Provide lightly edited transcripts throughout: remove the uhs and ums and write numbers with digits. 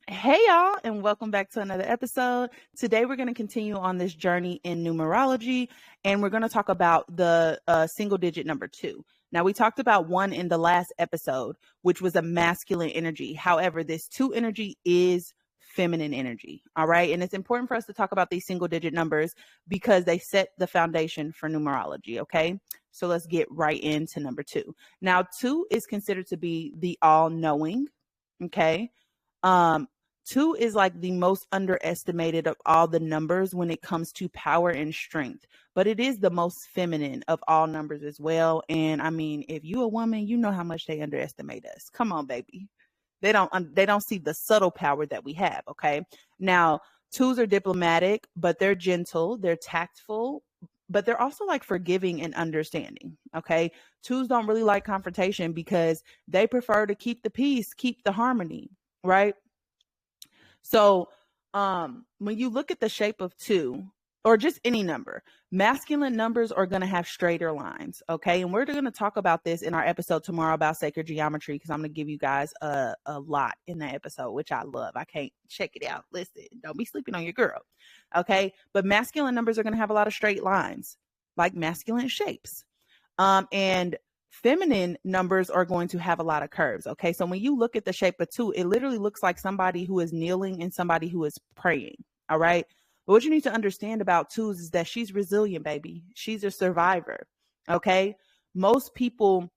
Hey, y'all, and welcome back to another episode. Today, we're going to continue on this journey in numerology, and we're going to talk about the single digit number 2. Now, we talked about 1 in the last episode, which was a masculine energy. However, this 2 energy is feminine energy. All right. And it's important for us to talk about these single digit numbers because they set the foundation for numerology. Okay. So let's get right into number 2. Now, 2 is considered to be the all knowing. Okay. Um, 2 is like the most underestimated of all the numbers when it comes to power and strength, but it is the most feminine of all numbers as well. And I mean, if you a woman, you know how much they underestimate us. Come on, baby. They don't see the subtle power that we have. Okay. Now, 2s are diplomatic, but they're gentle, they're tactful, but they're also like forgiving and understanding. Okay. 2s don't really like confrontation because they prefer to keep the peace, keep the harmony, right? So, when you look at the shape of 2 or just any number, masculine numbers are going to have straighter lines. Okay. And we're going to talk about this in our episode tomorrow about sacred geometry because I'm going to give you guys a lot in that episode, which I love. I can't check it out. Listen, don't be sleeping on your girl. Okay. But masculine numbers are going to have a lot of straight lines, like masculine shapes. And feminine numbers are going to have a lot of curves. Okay. So when you look at the shape of 2, it literally looks like somebody who is kneeling and somebody who is praying. All right. But what you need to understand about 2s is that she's resilient, baby. She's a survivor. Okay. Most people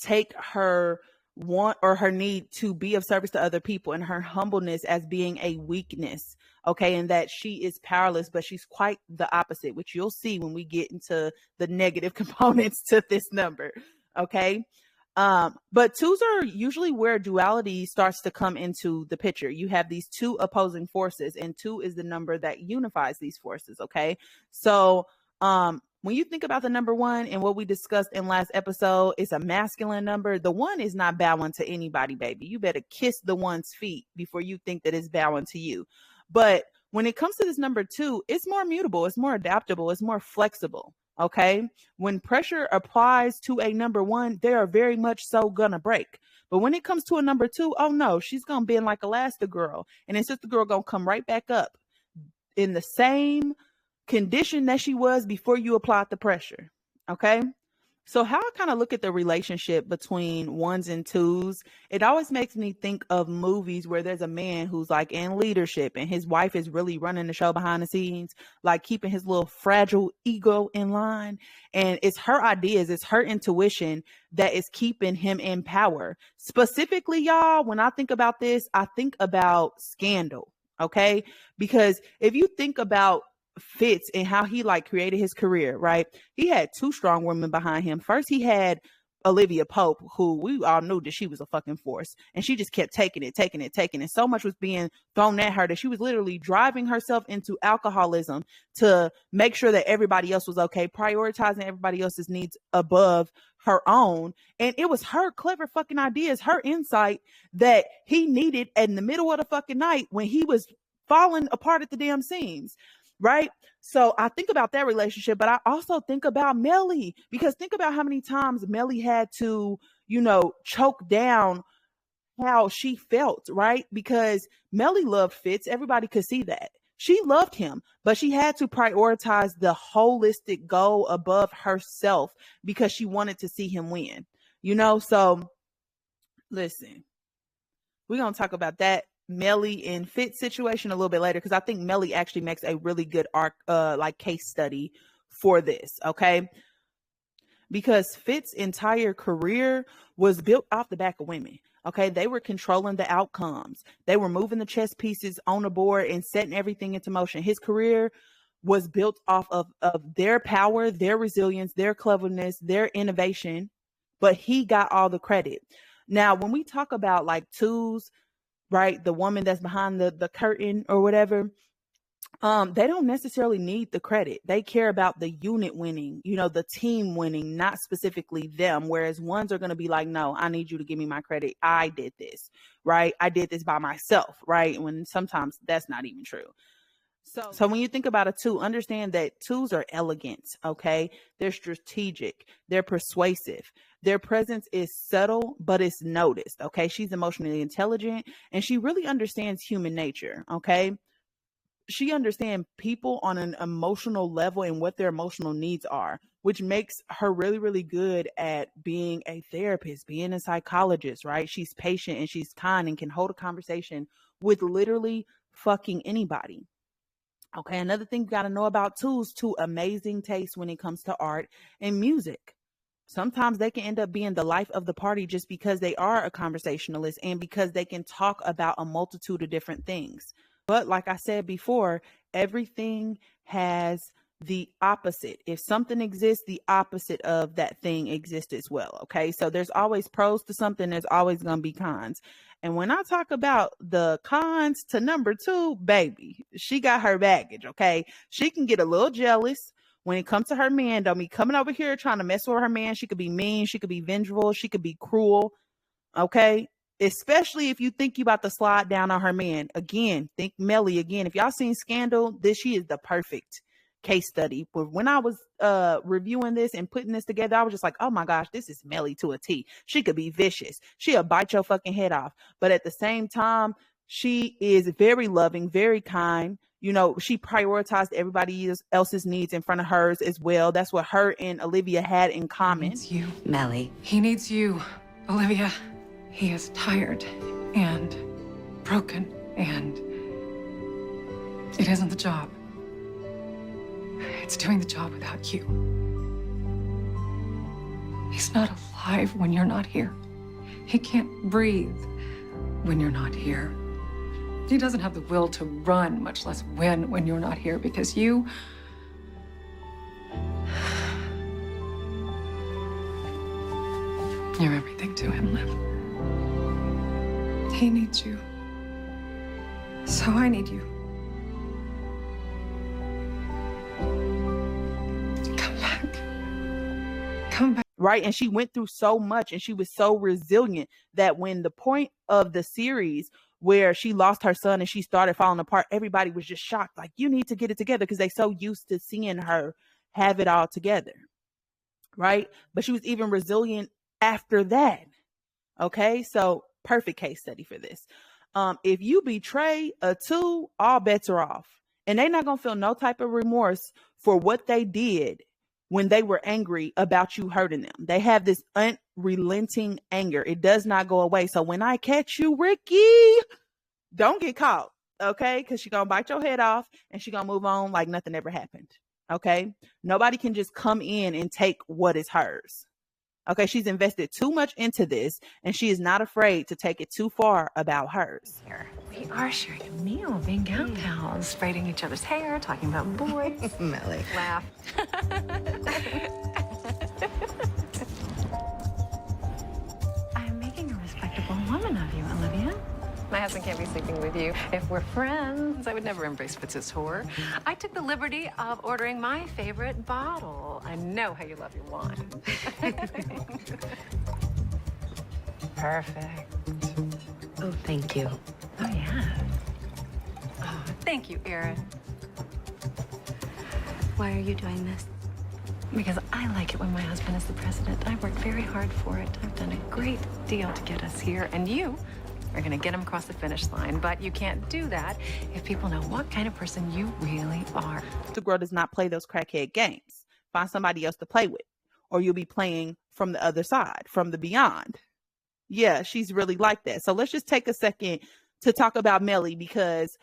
take her want or her need to be of service to other people and her humbleness as being a weakness. Okay. And that she is powerless, but she's quite the opposite, which you'll see when we get into the negative components to this number. Okay. But 2s are usually where duality starts to come into the picture. You have these 2 opposing forces, and 2 is the number that unifies these forces. Okay. So, when you think about the number 1 and what we discussed in last episode, it's a masculine number. The 1 is not bowing to anybody, baby. You better kiss the 1's feet before you think that it's bowing to you. But when it comes to this number 2, it's more mutable, it's more adaptable, it's more flexible. Okay. When pressure applies to a number 1, they are very much so gonna break. But when it comes to a number 2, oh no, she's gonna bend like Elastigirl. And then Sister Girl gonna come right back up in the same condition that she was before you applied the pressure. Okay. So how I kind of look at the relationship between 1s and 2s, it always makes me think of movies where there's a man who's like in leadership and his wife is really running the show behind the scenes, like keeping his little fragile ego in line. And it's her ideas, it's her intuition that is keeping him in power. Specifically, y'all, when I think about this, I think about Scandal. Okay. Because if you think about Fitz and how he like created his career, right? He had 2 strong women behind him. First, he had Olivia Pope, who we all knew that she was a fucking force, and she just kept taking it. So much was being thrown at her that she was literally driving herself into alcoholism to make sure that everybody else was okay, prioritizing everybody else's needs above her own. And it was her clever fucking ideas, her insight that he needed in the middle of the fucking night when he was falling apart at the damn seams. Right. So I think about that relationship, but I also think about Melly, because think about how many times Melly had to, choke down how she felt, right? Because Melly loved Fitz. Everybody could see that. She loved him, but she had to prioritize the holistic goal above herself because she wanted to see him win, So listen, we're going to talk about that Melly and Fitz situation a little bit later, because I think Melly actually makes a really good case study for this. Okay. Because Fitz's entire career was built off the back of women. Okay. They were controlling the outcomes. They were moving the chess pieces on the board and setting everything into motion. His career was built off of their power, their resilience, their cleverness, their innovation, but he got all the credit. Now, when we talk about like 2s, right, the woman that's behind the curtain or whatever, they don't necessarily need the credit. They care about the unit winning, the team winning, not specifically them. Whereas 1s are going to be like, no, I need you to give me my credit. I did this, right? I did this by myself, right? When sometimes that's not even true. So when you think about a 2, understand that 2s are elegant. Okay. They're strategic. They're persuasive. Their presence is subtle, but it's noticed. Okay. She's emotionally intelligent and she really understands human nature. Okay. She understands people on an emotional level and what their emotional needs are, which makes her really, really good at being a therapist, being a psychologist, right? She's patient and she's kind and can hold a conversation with literally fucking anybody. Okay, another thing you got to know about too is to amazing taste when it comes to art and music. Sometimes they can end up being the life of the party just because they are a conversationalist and because they can talk about a multitude of different things. But like I said before, everything has the opposite. If something exists, the opposite of that thing exists as well. Okay. So there's always pros to something, there's always going to be cons. And when I talk about the cons to number 2, baby, she got her baggage. Okay. She can get a little jealous when it comes to her man. Don't be coming over here trying to mess with her man. She could be mean. She could be vengeful. She could be cruel. Okay. Especially if you think you about to slide down on her man. Again, think Melly again. If y'all seen Scandal, she is the perfect case study. But when I was reviewing this and putting this together, I was just like, oh my gosh, this is Melly to a T. She could be vicious. She'll bite your fucking head off. But at the same time, she is very loving, very kind. You know, she prioritized everybody else's needs in front of hers as well. That's what her and Olivia had in common. He needs you, Melly. He needs you, Olivia. He is tired and broken, and it isn't the job. It's doing the job without you. He's not alive when you're not here. He can't breathe when you're not here. He doesn't have the will to run, much less win when you're not here, because you... You're everything to him, Liv. He needs you. So I need you. Come back. Come back. Right. And she went through so much and she was so resilient that when the point of the series where she lost her son and she started falling apart, everybody was just shocked. Like, you need to get it together, because they so used to seeing her have it all together. Right. But she was even resilient after that. Okay. So perfect case study for this. If you betray a 2, all bets are off, and they're not going to feel no type of remorse for what they did when they were angry about you hurting them. They have this unrelenting anger. It does not go away. So when I catch you, Ricky, don't get caught. Okay. Because she's going to bite your head off and she's going to move on like nothing ever happened. Okay. Nobody can just come in and take what is hers. Okay, she's invested too much into this, and she is not afraid to take it too far about hers. Here. We are sharing a meal, being gal pals, braiding each other's hair, talking about boys. Melly. Laugh. I'm making a respectable woman of you, Olivia. My husband can't be sleeping with you. If we're friends, I would never embrace Fitz's whore. I took the liberty of ordering my favorite bottle. I know how you love your wine. Perfect. Oh, thank you. Oh, yeah. Oh, thank you, Erin. Why are you doing this? Because I like it when my husband is the president. I worked very hard for it. I've done a great deal to get us here, and you are gonna get him across the finish line. But you can't do that if people know what kind of person you really are. The girl does not play those crackhead games. Find somebody else to play with, or you'll be playing from the other side, from the beyond. Yeah, she's really like that. So let's just take a second to talk about Melly, because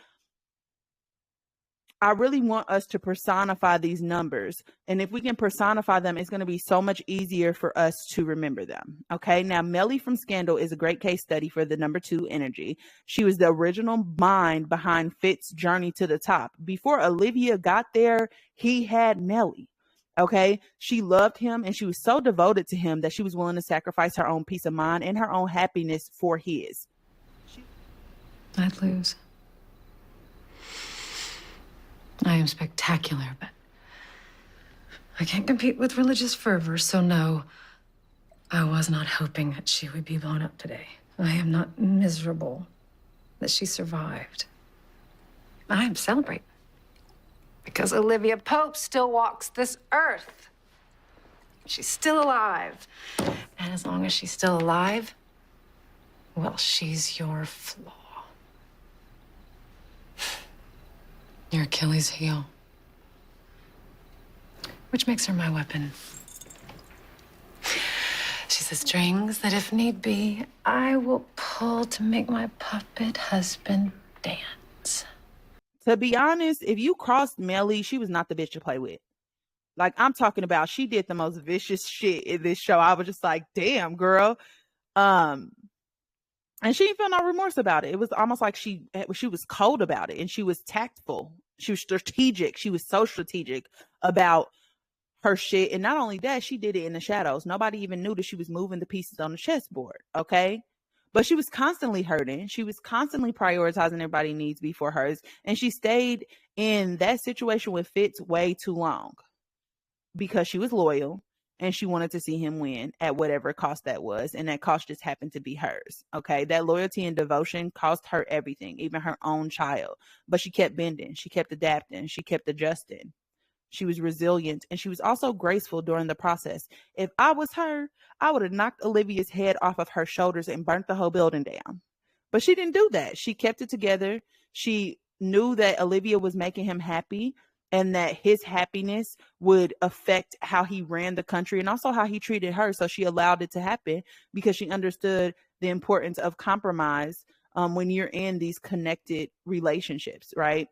I really want us to personify these numbers. And if we can personify them, it's going to be so much easier for us to remember them. Okay. Now, Melly from Scandal is a great case study for the number 2 energy. She was the original mind behind Fitz's journey to the top. Before Olivia got there, he had Melly. Okay. She loved him and she was so devoted to him that she was willing to sacrifice her own peace of mind and her own happiness for his. I'd lose. I am spectacular, but I can't compete with religious fervor, so no, I was not hoping that she would be blown up today. I am not miserable that she survived. I am celebrating because Olivia Pope still walks this earth. She's still alive. And as long as she's still alive, well, she's your flaw. Your Achilles heel. Which makes her my weapon. She's the strings that, if need be, I will pull to make my puppet husband dance. To be honest, if you crossed Melly, she was not the bitch to play with. Like, I'm talking about, she did the most vicious shit in this show. I was just like, damn, girl. And she didn't feel no remorse about it. It was almost like she was cold about it, and she was tactful. She was strategic. She was so strategic about her shit. And not only that, she did it in the shadows. Nobody even knew that she was moving the pieces on the chessboard. Okay. But she was constantly hurting. She was constantly prioritizing everybody's needs before hers. And she stayed in that situation with Fitz way too long because she was loyal and she wanted to see him win at whatever cost that was. And that cost just happened to be hers. Okay. That loyalty and devotion cost her everything, even her own child. But she kept bending. She kept adapting. She kept adjusting. She was resilient, and she was also graceful during the process. If I was her, I would have knocked Olivia's head off of her shoulders and burnt the whole building down. But she didn't do that. She kept it together. She knew that Olivia was making him happy and that his happiness would affect how he ran the country and also how he treated her. So she allowed it to happen because she understood the importance of compromise when you're in these connected relationships, right?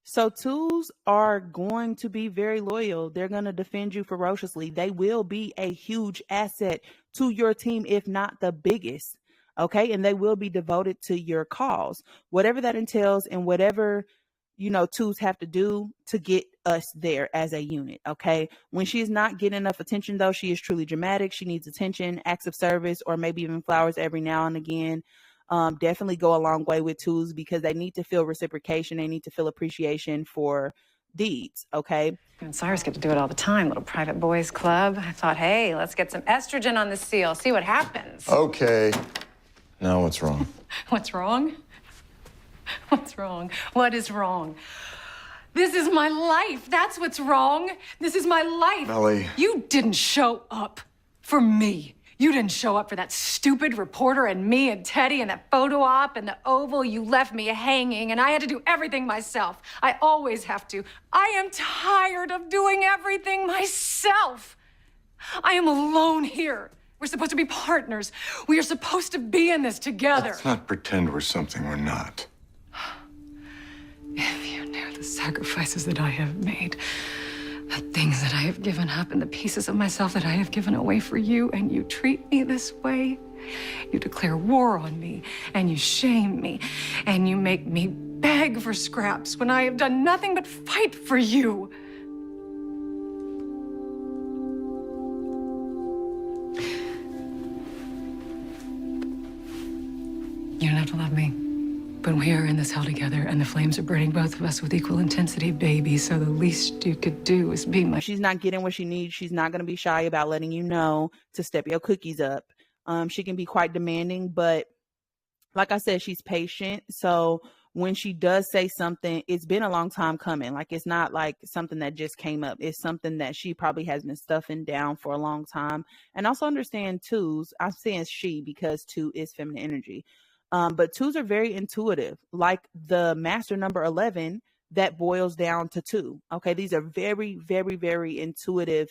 So tools are going to be very loyal. They're going to defend you ferociously. They will be a huge asset to your team, if not the biggest. Okay. And they will be devoted to your cause, whatever that entails and whatever, tools have to do to get us there as a unit. Okay. When she's not getting enough attention, though, she is truly dramatic. She needs attention, acts of service, or maybe even flowers every now and again. Definitely go a long way with tools because they need to feel reciprocation. They need to feel appreciation for deeds. Okay. You and Cyrus get to do it all the time. Little private boys club. I thought, hey, let's get some estrogen on the seal. See what happens. Okay. Now what's wrong? What's wrong? What's wrong? What is wrong? This is my life. That's what's wrong. This is my life. Melly. You didn't show up for me. You didn't show up for that stupid reporter and me and Teddy and that photo op and the Oval. You left me hanging and I had to do everything myself. I always have to. I am tired of doing everything myself. I am alone here. We're supposed to be partners. We are supposed to be in this together. Let's not pretend we're something we're not. If you knew the sacrifices that I have made, the things that I have given up and the pieces of myself that I have given away for you, and you treat me this way. You declare war on me, and you shame me, and you make me beg for scraps when I have done nothing but fight for you. You don't have to love me. But we are in this hell together, and the flames are burning both of us with equal intensity, baby. So the least you could do is be my... She's not getting what she needs. She's not going to be shy about letting you know to step your cookies up. She can be quite demanding, but like I said, she's patient. So when she does say something, it's been a long time coming. Like, it's not like something that just came up. It's something that she probably has been stuffing down for a long time. And also understand twos. I'm saying she because two is feminine energy. But twos are very intuitive, like the master number 11 that boils down to two. Okay. These are very, very, very intuitive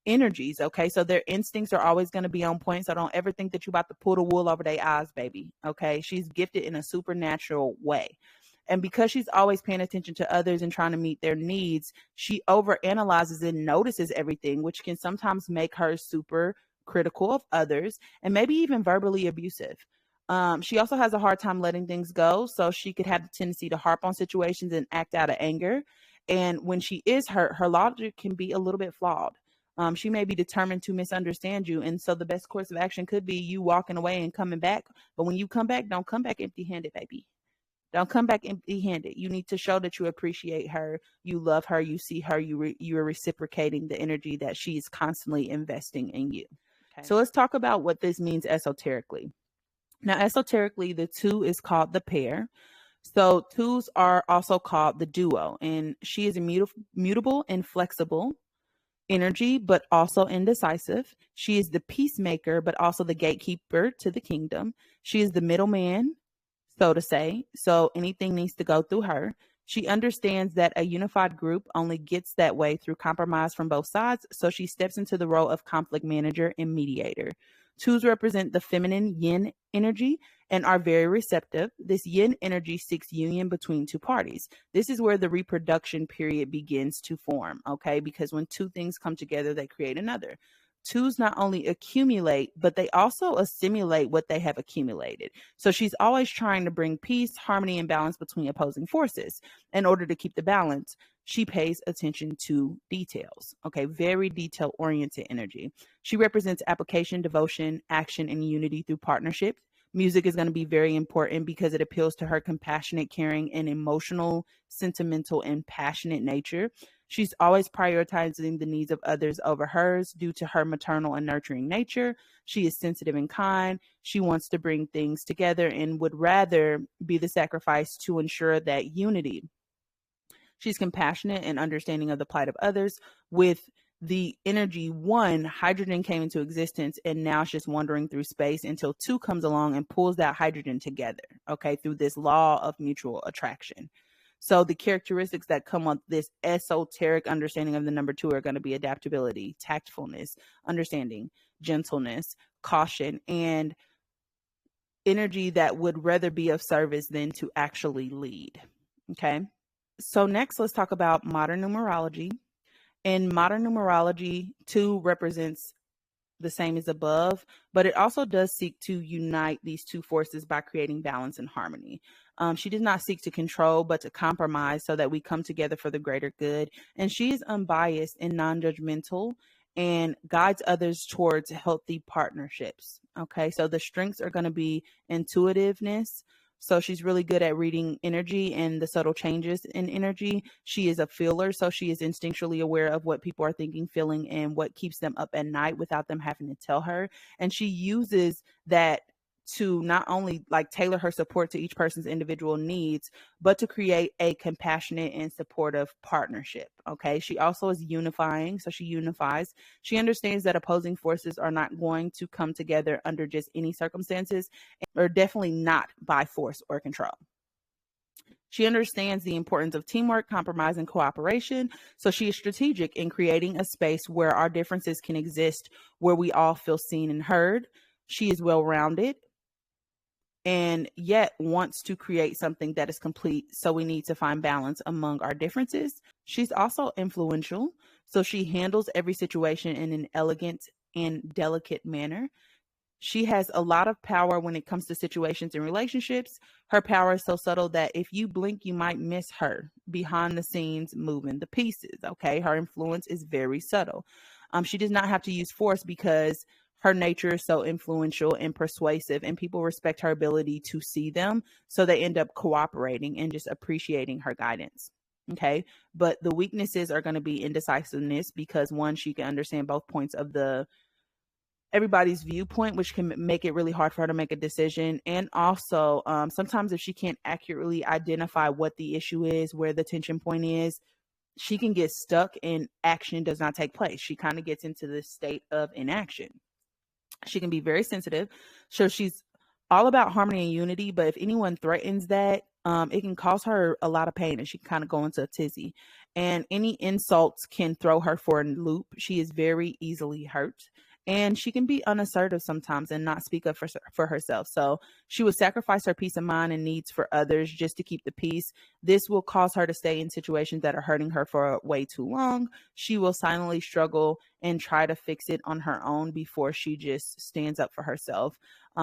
energies. Okay. So their instincts are always going to be on point. So don't ever think that you're about to pull the wool over their eyes, baby. Okay. She's gifted in a supernatural way. And because she's always paying attention to others and trying to meet their needs, she overanalyzes and notices everything, which can sometimes make her super critical of others and maybe even verbally abusive. She also has a hard time letting things go. So she could have the tendency to harp on situations and act out of anger. And when she is hurt, her logic can be a little bit flawed. She may be determined to misunderstand you. And so the best course of action could be you walking away and coming back. But when you come back, don't come back empty-handed, baby. Don't come back empty-handed. You need to show that you appreciate her, you love her, you see her, you are reciprocating the energy that she's constantly investing in you. Okay. So let's talk about what this means esoterically. Now, esoterically, the two is called the pair. So twos are also called the duo, and she is immutable and flexible. energy, but also indecisive. She is the peacemaker, but also the gatekeeper to the kingdom. She is the middleman, so to say. So anything needs to go through her. She understands that a unified group only gets that way through compromise from both sides. So she steps into the role of conflict manager and mediator. Twos represent the feminine yin energy and are very receptive. This yin energy seeks union between two parties. This is where the reproduction period begins to form, okay? Because when two things come together, they create another. Twos not only accumulate, but they also assimilate what they have accumulated. So she's always trying to bring peace, harmony, and balance between opposing forces. In order to keep the balance, she pays attention to details. Okay, very detail oriented energy. She represents application, devotion, action, and unity through partnership. Music is going to be very important because it appeals to her compassionate, caring, and emotional, sentimental, and passionate nature. She's always prioritizing the needs of others over hers due to her maternal and nurturing nature. She is sensitive and kind. She wants to bring things together and would rather be the sacrifice to ensure that unity. She's compassionate and understanding of the plight of others. With the energy one, hydrogen came into existence and now it's just wandering through space until two comes along and pulls that hydrogen together, okay, through this law of mutual attraction. So the characteristics that come with this esoteric understanding of the number two are going to be adaptability, tactfulness, understanding, gentleness, caution, and energy that would rather be of service than to actually lead. Okay. So next, let's talk about modern numerology. In modern numerology, two represents the same as above, but it also does seek to unite these two forces by creating balance and harmony. She does not seek to control, but to compromise so that we come together for the greater good. And she is unbiased and non-judgmental and guides others towards healthy partnerships. Okay, so the strengths are going to be intuitiveness. So she's really good at reading energy and the subtle changes in energy. She is a feeler, so she is instinctually aware of what people are thinking, feeling, and what keeps them up at night without them having to tell her. And she uses that to not only like tailor her support to each person's individual needs, but to create a compassionate and supportive partnership. Okay. She also is unifying. So she unifies. She understands that opposing forces are not going to come together under just any circumstances, or definitely not by force or control. She understands the importance of teamwork, compromise, and cooperation. So she is strategic in creating a space where our differences can exist, where we all feel seen and heard. She is well-rounded and yet wants to create something that is complete. So we need to find balance among our differences. She's also influential. So she handles every situation in an elegant and delicate manner. She has a lot of power when it comes to situations and relationships. Her power is so subtle that if you blink, you might miss her behind the scenes moving the pieces. Okay. Her influence is very subtle. She does not have to use force because her nature is so influential and persuasive, and people respect her ability to see them. So they end up cooperating and just appreciating her guidance. Okay. But the weaknesses are going to be indecisiveness because one, she can understand both points of everybody's viewpoint, which can make it really hard for her to make a decision. And also, sometimes if she can't accurately identify what the issue is, where the tension point is, she can get stuck and action does not take place. She kind of gets into this state of inaction. She can be very sensitive. So she's all about harmony and unity, but if anyone threatens that, it can cause her a lot of pain and she can kind of go into a tizzy. And any insults can throw her for a loop. She is very easily hurt. And she can be unassertive sometimes and not speak up for herself. So she will sacrifice her peace of mind and needs for others just to keep the peace. This will cause her to stay in situations that are hurting her for way too long. She will silently struggle and try to fix it on her own before she just stands up for herself.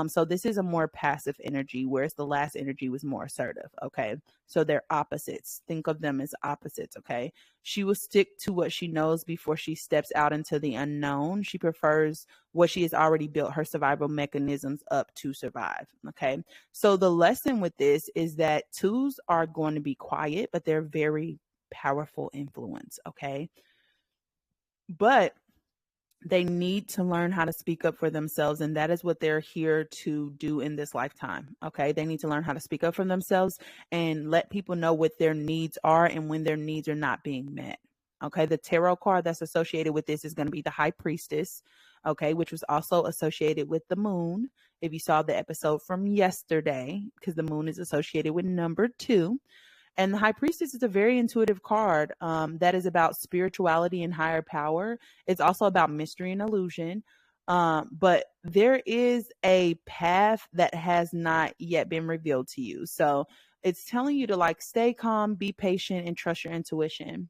So this is a more passive energy, whereas the last energy was more assertive. Okay. So they're opposites. Think of them as opposites. Okay. She will stick to what she knows before she steps out into the unknown. She prefers what she has already built her survival mechanisms up to survive. Okay. So the lesson with this is that twos are going to be quiet, but they're very powerful influence. Okay. But they need to learn how to speak up for themselves. And that is what they're here to do in this lifetime. Okay. They need to learn how to speak up for themselves and let people know what their needs are and when their needs are not being met. Okay, the tarot card that's associated with this is going to be the High Priestess, okay, which was also associated with the moon. If you saw the episode from yesterday, because the moon is associated with number 2. And the High Priestess is a very intuitive card that is about spirituality and higher power. It's also about mystery and illusion. But there is a path that has not yet been revealed to you. So it's telling you to like stay calm, be patient, and trust your intuition.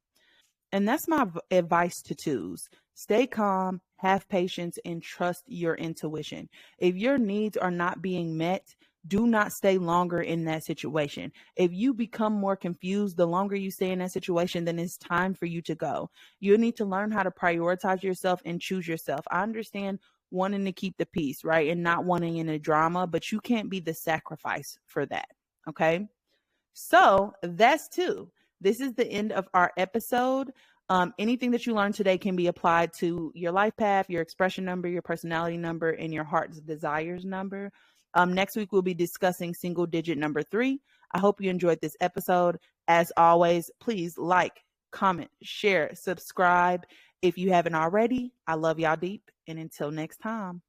And that's my advice to twos. Stay calm, have patience, and trust your intuition. If your needs are not being met, do not stay longer in that situation. If you become more confused, the longer you stay in that situation, then it's time for you to go. You need to learn how to prioritize yourself and choose yourself. I understand wanting to keep the peace, right? And not wanting any drama, but you can't be the sacrifice for that. Okay. So that's 2. This is the end of our episode. Anything that you learned today can be applied to your life path, your expression number, your personality number, and your heart's desires number. Next week, we'll be discussing single digit number 3. I hope you enjoyed this episode. As always, please like, comment, share, subscribe. If you haven't already, I love y'all deep. And until next time.